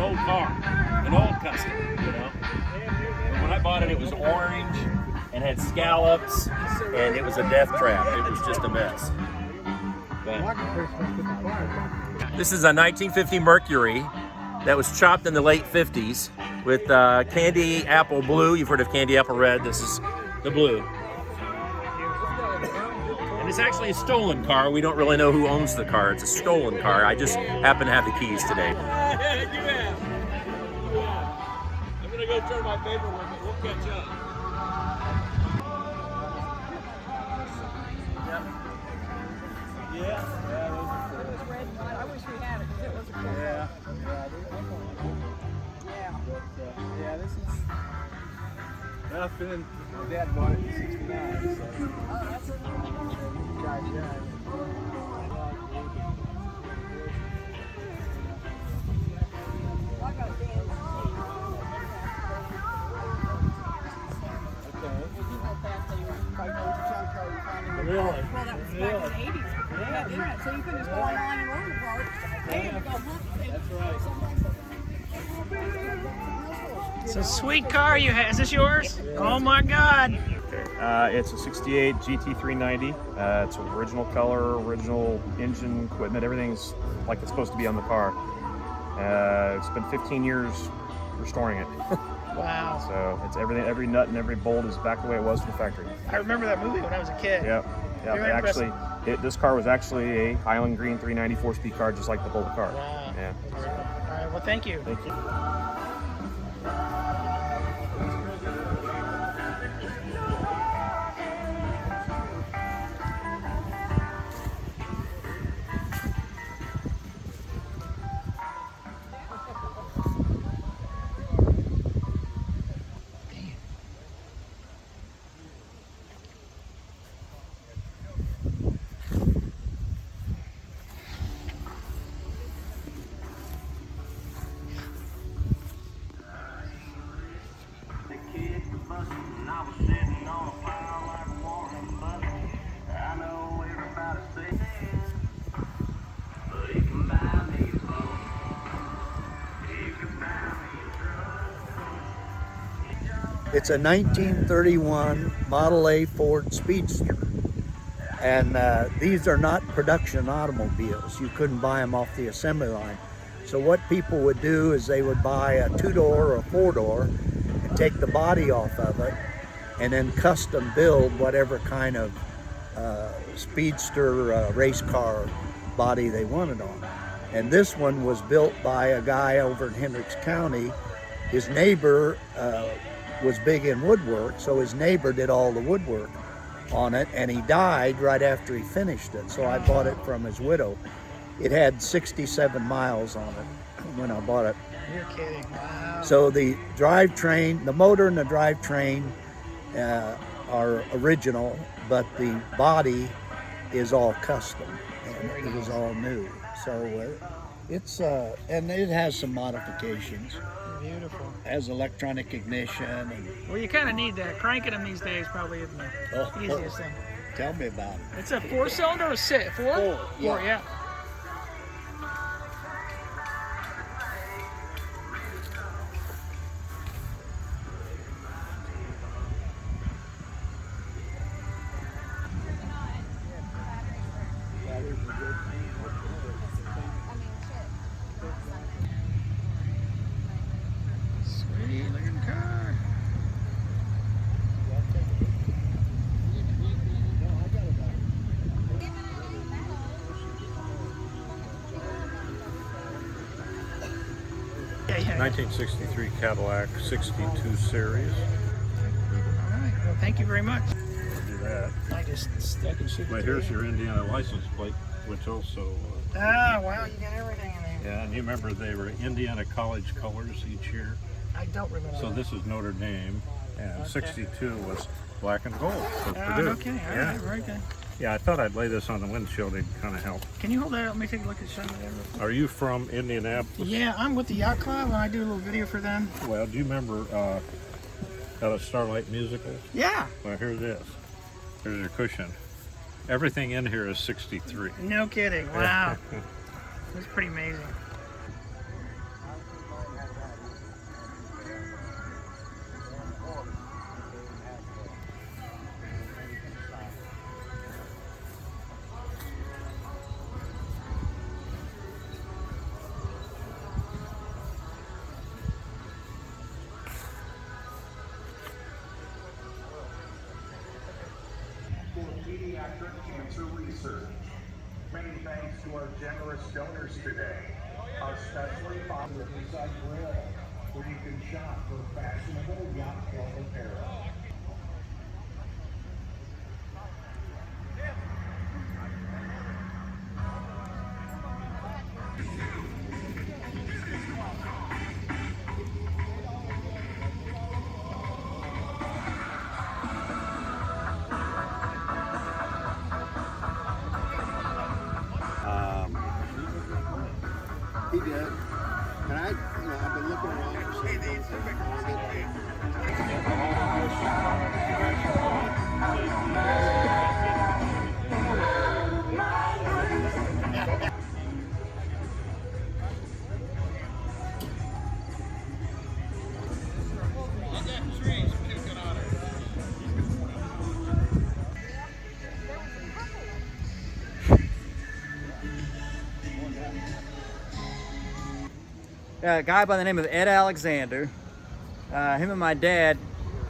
an old car, an old custom, you know. And when I bought it, it was orange and had scallops, and it was a death trap. It was just a mess. But this is a 1950 Mercury that was chopped in the late 50s with candy apple blue. You've heard of candy apple red. This is the blue. And it's actually a stolen car. We don't really know who owns the car. It's a stolen car. I just happen to have the keys today. I'm going to go turn my paperwork, but we'll catch up. Yeah. I wish we had it because it was a cool Yeah. Yeah, this is. Well, I've been in. My dad bought it in '69, so. Oh, that's a I got Dan's. You know that they were right there to junk car and finding Really? Well, that was back in the 80s. Yeah, yeah. So you couldn't just go online and order the part. They had to go hunt. That's right. It's a sweet car you have. Is this yours? Oh my God. It's a 68 GT390. It's original color, original engine, equipment. Everything's like it's supposed to be on the car. It's been 15 years restoring it. Wow. So it's everything, every nut and every bolt is back the way it was from the factory. I remember that movie when I was a kid. Yep. Yeah. Very Actually, this car was actually a Highland Green 390 4-speed car, just like the Boulder car. Wow. Yeah. All right. Well, thank you. Thank you. It's a 1931 Model A Ford Speedster, and these are not production automobiles. You couldn't buy them off the assembly line. So what people would do is they would buy a 2-door or a 4-door and take the body off of it and then custom build whatever kind of Speedster race car body they wanted on. And this one was built by a guy over in Hendricks County. His neighbor was big in woodwork, so his neighbor did all the woodwork on it, and he died right after he finished it, so I bought it from his widow. It had 67 miles on it when I bought it. You're kidding. Wow. So the drivetrain, the motor and the drivetrain are original, but the body is all custom, and it was all new. So it's and it has some modifications. Beautiful. Has electronic ignition. And, Well, you kind of need that. Cranking them these days probably isn't the easiest thing. tell me about it. It's a 4-cylinder or 6? 4? 4, yeah. Sweet looking car. Yeah. 1963 Cadillac 62 series. All right. Well, thank you very much. We'll do that. I can shoot. But here's your Indiana license plate, which also. Ah, wow, you got everything in there. Yeah, and you remember they were Indiana college colors each year. I don't remember. So that. this is Notre Dame, and 62 was black and gold for Purdue. Okay, all Yeah. right, very good. Yeah, I thought I'd lay this on the windshield. It'd kind of help. Can you hold that up? Let me take a look at show me that real quick. Are you from Indianapolis? Yeah, I'm with the Yacht Club, and I do a little video for them. Well, do you remember out of Starlight Musical? Yeah. Well, here it is. Here's your cushion. Everything in here is 63. No kidding. Wow. That's pretty amazing. pediatric cancer research. Many thanks to our generous donors today, especially Bob the Inside Grill, where you can shop for fashionable yacht club apparel. He did. And I've been looking around for some things. A guy by the name of Ed Alexander. Him and my dad,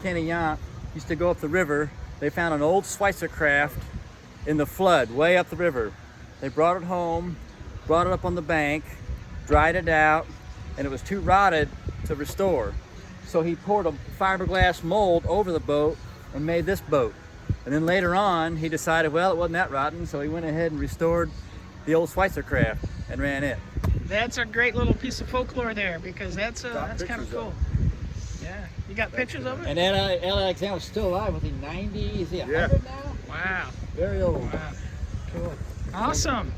Kenny Yacht, used to go up the river. They found an old Schweitzer craft in the flood, way up the river. They brought it home, brought it up on the bank, dried it out, and it was too rotted to restore. So he poured a fiberglass mold over the boat and made this boat. And then later on, he decided, well, it wasn't that rotten, so he went ahead and restored the old Schweitzer craft and ran it. That's a great little piece of folklore there, because that's kind of cool. Yeah, you got pictures of it? And Ed Alexander's still alive. Was he 90? Is he 100 now? Wow. Very old. Wow. Cool. Awesome.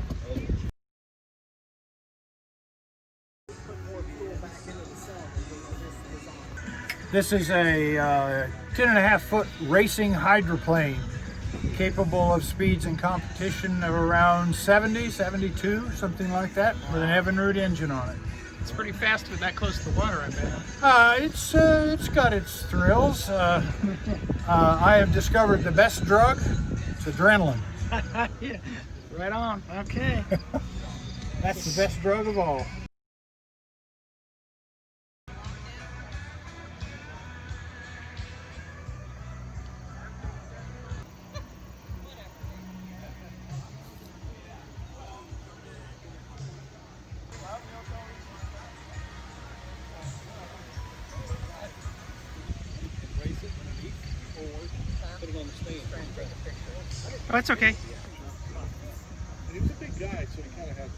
This is a 10.5-foot racing hydroplane capable of speeds in competition of around 70, 72, something like that, with an Evinrude engine on it. It's pretty fast with that close to the water, I bet. It's got its thrills. I have discovered the best drug. It's adrenaline. Yeah. Right on. Okay. That's the best drug of all. Oh, that's okay. He was a big guy, so he kind of had.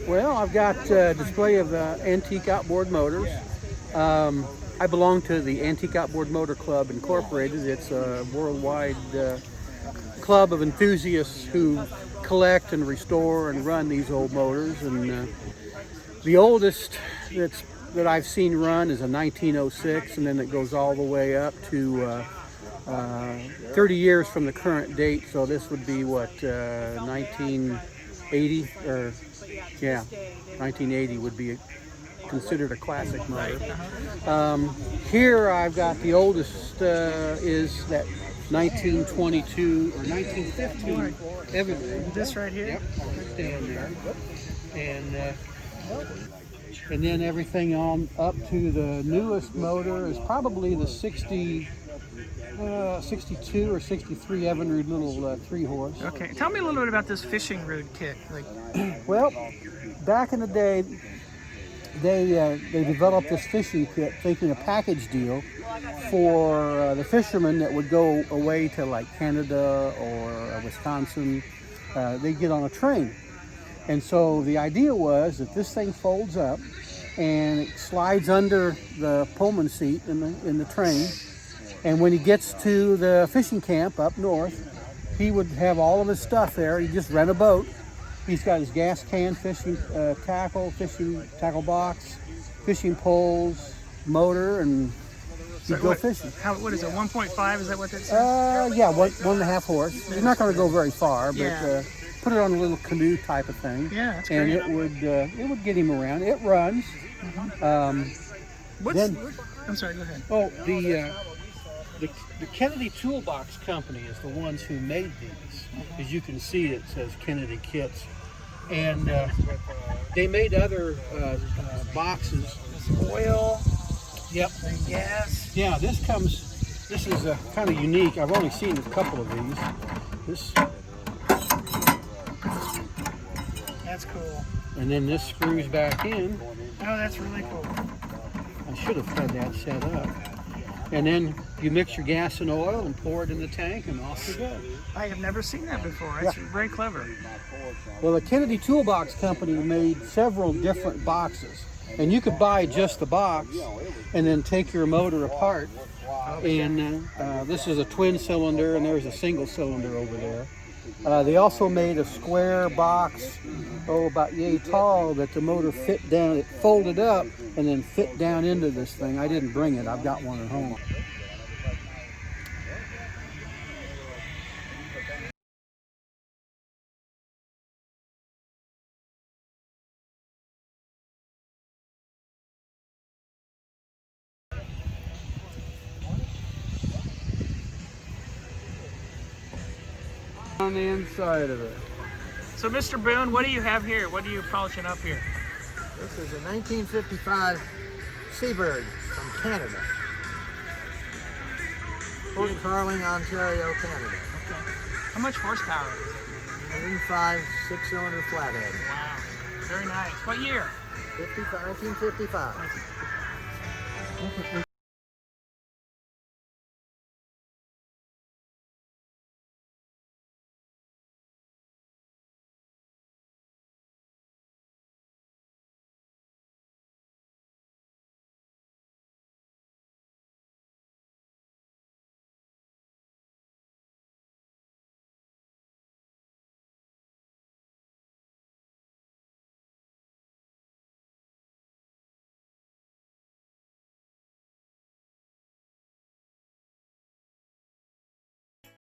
Well, I've got a display of antique outboard motors. I belong to the Antique Outboard Motor Club Incorporated. It's a worldwide club of enthusiasts who collect and restore and run these old motors. And the oldest that I've seen run is a 1906, and then it goes all the way up to 30 years from the current date. So this would be what, 1980 or yeah, 1980 would be considered a classic motor. Here I've got the oldest is that 1922 or 1915 Evinrude. This right here? Yep, right down there. And then everything on up to the newest motor is probably the 62 or 63 Evinrude little 3-horse. Okay, tell me a little bit about this fishing rod kit. Well, back in the day, they developed this fishing kit thinking a package deal for the fishermen that would go away to like Canada or Wisconsin. They get on a train. And so the idea was that this thing folds up and it slides under the Pullman seat in the train. And when he gets to the fishing camp up north, he would have all of his stuff there. He just rent a boat. He's got his gas can, fishing tackle box, fishing poles, motor, and you go fishing. What is it, 1.5? Is that what that says? Yeah, 1.5 horse. You're not going to go very far, but Yeah. put it on a little canoe type of thing. Yeah, that's and great. it would get him around. It runs. I'm sorry, go ahead. Oh, the Kennedy Toolbox Company is the ones who made these. As you can see, it says Kennedy Kits, and they made other boxes. Oil. Yep. Gas. Yeah, this is kind of unique. I've only seen a couple of these. That's cool. And then this screws back in. Oh, that's really cool. I should have had that set up. And then you mix your gas and oil and pour it in the tank, and off you go. I have never seen that before. It's very clever. Well, the Kennedy Toolbox Company made several different boxes, and you could buy just the box and then take your motor apart. And this is a twin cylinder, and there's a single cylinder over there. They also made a square box, about yay tall, that the motor fit down. It folded up and then fit down into this thing. I didn't bring it. I've got one at home. On the inside of it. So, Mr. Boone, what do you have here? What are you polishing up here? This is a 1955 Seabird from Canada. Port Carling, Ontario, Canada. Okay. How much horsepower is it? 105 six-cylinder flathead. Wow. Very nice. What year? 1955.